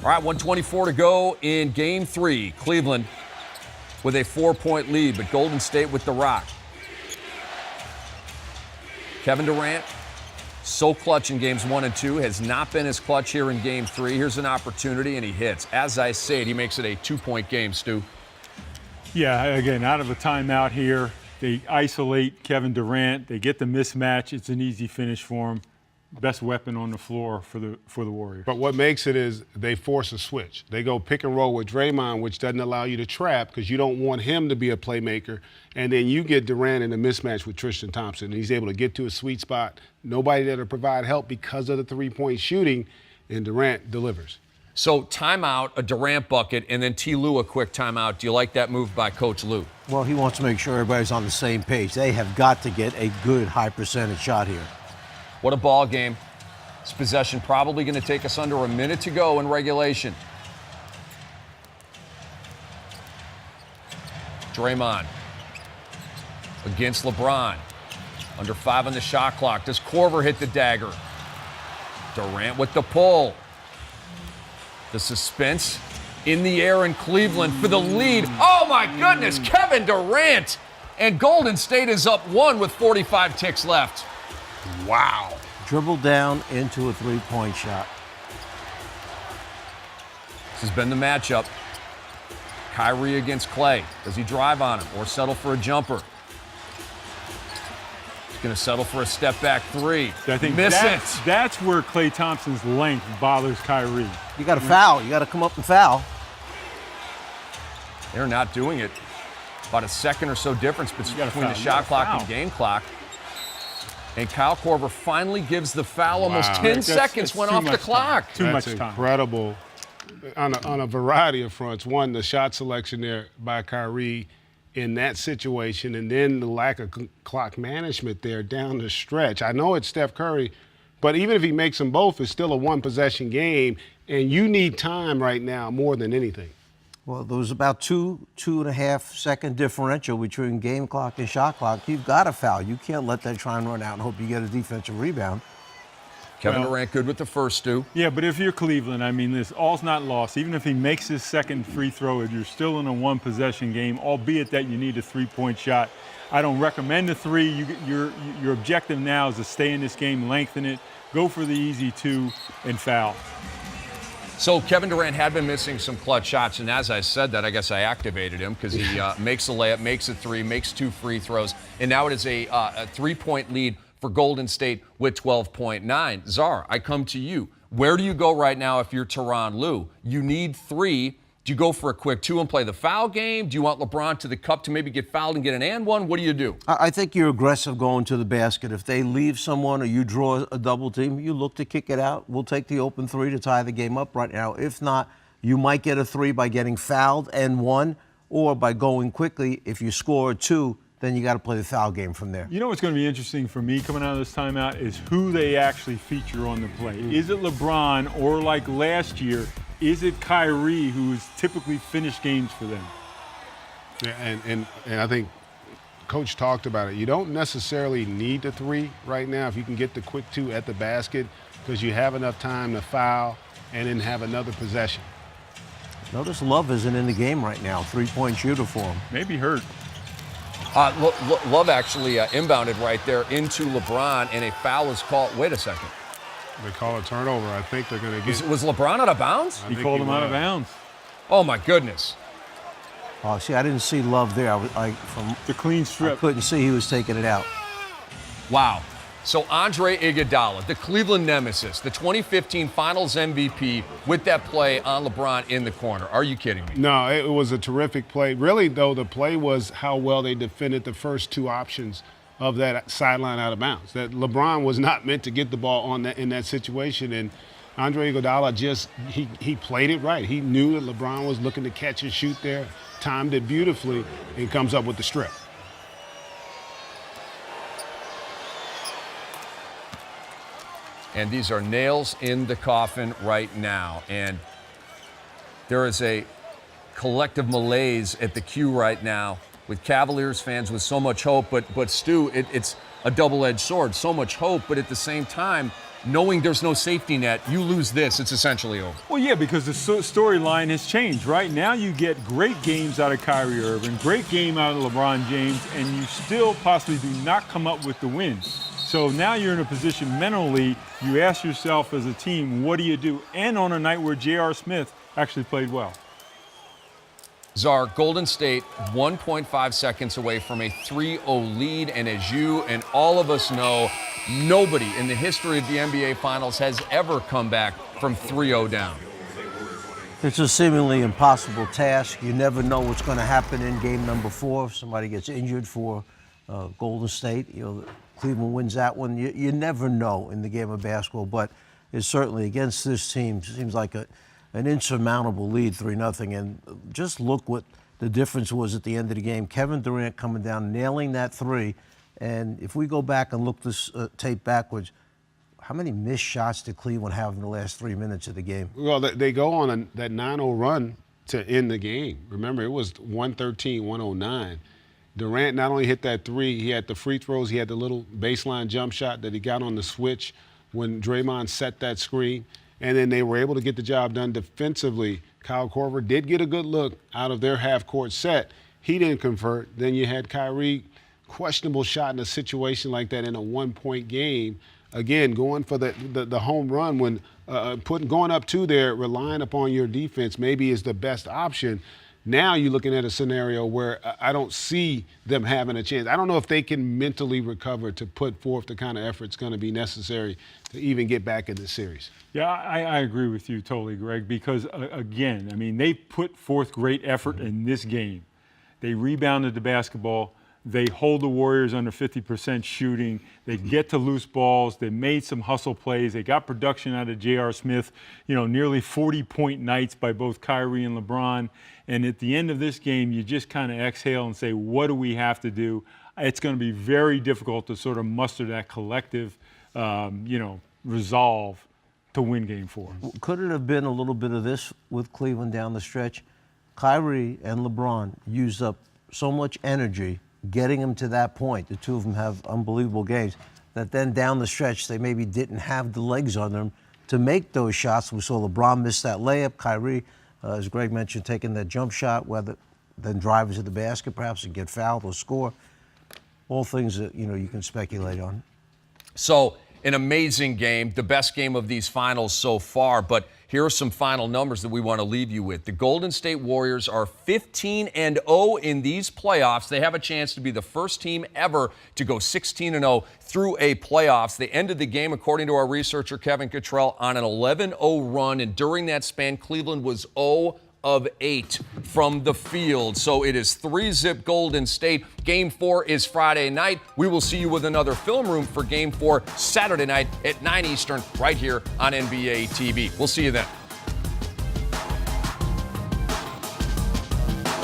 All right, 1:24 to go in Game 3. Cleveland with a 4-point lead, but Golden State with the rock. Kevin Durant, so clutch in Games 1 and 2, has not been as clutch here in Game 3. Here's an opportunity, and he hits. As I said, he makes it a 2-point game, Stu. Yeah, again, out of a timeout here. They isolate Kevin Durant. They get the mismatch. It's an easy finish for him. Best weapon on the floor for the Warriors. But what makes it is they force a switch. They go pick and roll with Draymond, which doesn't allow you to trap because you don't want him to be a playmaker. And then you get Durant in a mismatch with Tristan Thompson. He's able to get to a sweet spot. Nobody there to provide help because of the three-point shooting, and Durant delivers. So timeout, a Durant bucket, and then T. Lue a quick timeout. Do you like that move by Coach Lue? Well, he wants to make sure everybody's on the same page. They have got to get a good high percentage shot here. What a ball game. This possession probably going to take us under a minute to go in regulation. Draymond against LeBron. Under 5 on the shot clock. Does Korver hit the dagger? Durant with the pull. The suspense in the air in Cleveland for the lead. Oh, my goodness, Kevin Durant. And Golden State is up 1 with 45 ticks left. Wow. Dribble down into a three-point shot. This has been the matchup. Kyrie against Clay. Does he drive on him or settle for a jumper? He's going to settle for a step-back three. I think that's where Klay Thompson's length bothers Kyrie. You got to foul. You got to come up and foul. They're not doing it. About a second or so difference between the shot clock and game clock. And Kyle Korver finally gives the foul. Almost 10 seconds went off the clock. Too much That's time. Incredible on a variety of fronts. One, the shot selection there by Kyrie in that situation, and then the lack of clock management there down the stretch. I know it's Steph Curry, but even if he makes them both, it's still a one-possession game, and you need time right now more than anything. Well, there was about two and a half second differential between game clock and shot clock. You've got to foul. You can't let that try and run out and hope you get a defensive rebound. Kevin Durant good with the first, Stu. Yeah, but if you're Cleveland, I mean, this all's not lost. Even if he makes his second free throw, you're still in a one-possession game, albeit that you need a three-point shot. I don't recommend the three. Your objective now is to stay in this game, lengthen it, go for the easy two, and foul. So Kevin Durant had been missing some clutch shots, and as I said that, I guess I activated him because he makes a layup, makes a three, makes 2 free throws, and now it is a 3-point lead for Golden State with 12.9. Czar, I come to you. Where do you go right now if you're Tyronn Lue? You need 3. Do you go for a quick 2 and play the foul game? Do you want LeBron to the cup to maybe get fouled and get an and one? What do you do? I think you're aggressive going to the basket. If they leave someone or you draw a double team, you look to kick it out. We'll take the open 3 to tie the game up right now. If not, you might get a 3 by getting fouled and 1, or by going quickly. If you score a 2, then you got to play the foul game from there. You know what's going to be interesting for me coming out of this timeout is who they actually feature on the play. Is it LeBron, or like last year, is it Kyrie, who's typically finished games for them? Yeah, and I think Coach talked about it. You don't necessarily need the 3 right now if you can get the quick 2 at the basket, because you have enough time to foul and then have another possession. Notice Love isn't in the game right now. 3-point shooter for him. Maybe hurt. Love actually inbounded right there into LeBron, and a foul is called. Wait a second. They call a turnover. I think they're going to get. Was LeBron out of bounds? He called him out of bounds. Oh my goodness. Oh, see, I didn't see Love there. From the clean strip. I couldn't see he was taking it out. Wow. So Andre Iguodala, the Cleveland nemesis, the 2015 Finals MVP, with that play on LeBron in the corner. Are you kidding me? No, it was a terrific play. Really, though, the play was how well they defended the first 2 options of that sideline out of bounds. That LeBron was not meant to get the ball in that situation, and Andre Iguodala just he played it right. He knew that LeBron was looking to catch and shoot there, timed it beautifully, and comes up with the strip. And these are nails in the coffin right now. And there is a collective malaise at the Q right now with Cavaliers fans with so much hope. But Stu, it's a double-edged sword. So much hope, but at the same time, knowing there's no safety net, you lose this, it's essentially over. Well, yeah, because the storyline has changed. Right now, you get great games out of Kyrie Irving, great game out of LeBron James, and you still possibly do not come up with the win. So now you're in a position mentally, you ask yourself as a team, what do you do? And on a night where J.R. Smith actually played well. Czar, Golden State 1.5 seconds away from a 3-0 lead, and as you and all of us know, nobody in the history of the NBA Finals has ever come back from 3-0 down. It's a seemingly impossible task. You never know what's going to happen in game number 4. If somebody gets injured for Golden State, Cleveland wins that one. You never know in the game of basketball, but it's certainly against this team seems like an insurmountable lead, 3-0. And just look what the difference was at the end of the game. Kevin Durant coming down, nailing that 3. And if we go back and look this tape backwards, how many missed shots did Cleveland have in the last 3 minutes of the game? Well, they go on that 9-0 run to end the game. Remember, it was 113, 109. Durant not only hit that 3, he had the free throws, he had the little baseline jump shot that he got on the switch when Draymond set that screen. And then they were able to get the job done defensively. Kyle Korver did get a good look out of their half-court set. He didn't convert. Then you had Kyrie, questionable shot in a situation like that in a one-point game. Again, going for the home run when going up 2 there, relying upon your defense maybe is the best option. Now you're looking at a scenario where I don't see them having a chance. I don't know if they can mentally recover to put forth the kind of effort it's going to be necessary to even get back in this series. Yeah, I agree with you totally, Greg, because, again, I mean, they put forth great effort in this game. They rebounded the basketball. They hold the Warriors under 50% shooting. They get to loose balls. They made some hustle plays. They got production out of J.R. Smith, nearly 40-point nights by both Kyrie and LeBron. And at the end of this game, you just kind of exhale and say, what do we have to do? It's going to be very difficult to sort of muster that collective, resolve to win Game 4. Could it have been a little bit of this with Cleveland down the stretch? Kyrie and LeBron used up so much energy getting them to that point. The two of them have unbelievable games that then down the stretch they maybe didn't have the legs on them to make those shots. We saw LeBron miss that layup. Kyrie, as Greg mentioned, taking that jump shot, whether then drive to the basket perhaps and get fouled or score. All things that you can speculate on. So an amazing game, the best game of these finals so far, but here are some final numbers that we want to leave you with. The Golden State Warriors are 15-0 in these playoffs. They have a chance to be the first team ever to go 16-0 through a playoffs. They ended the game, according to our researcher Kevin Cottrell, on an 11-0 run, and during that span, Cleveland was 0 of 8 from the field. So it is 3-0 Golden State. Game 4 is Friday night. We will see you with another film room for Game 4 Saturday night at 9 Eastern right here on NBA TV. We'll see you then.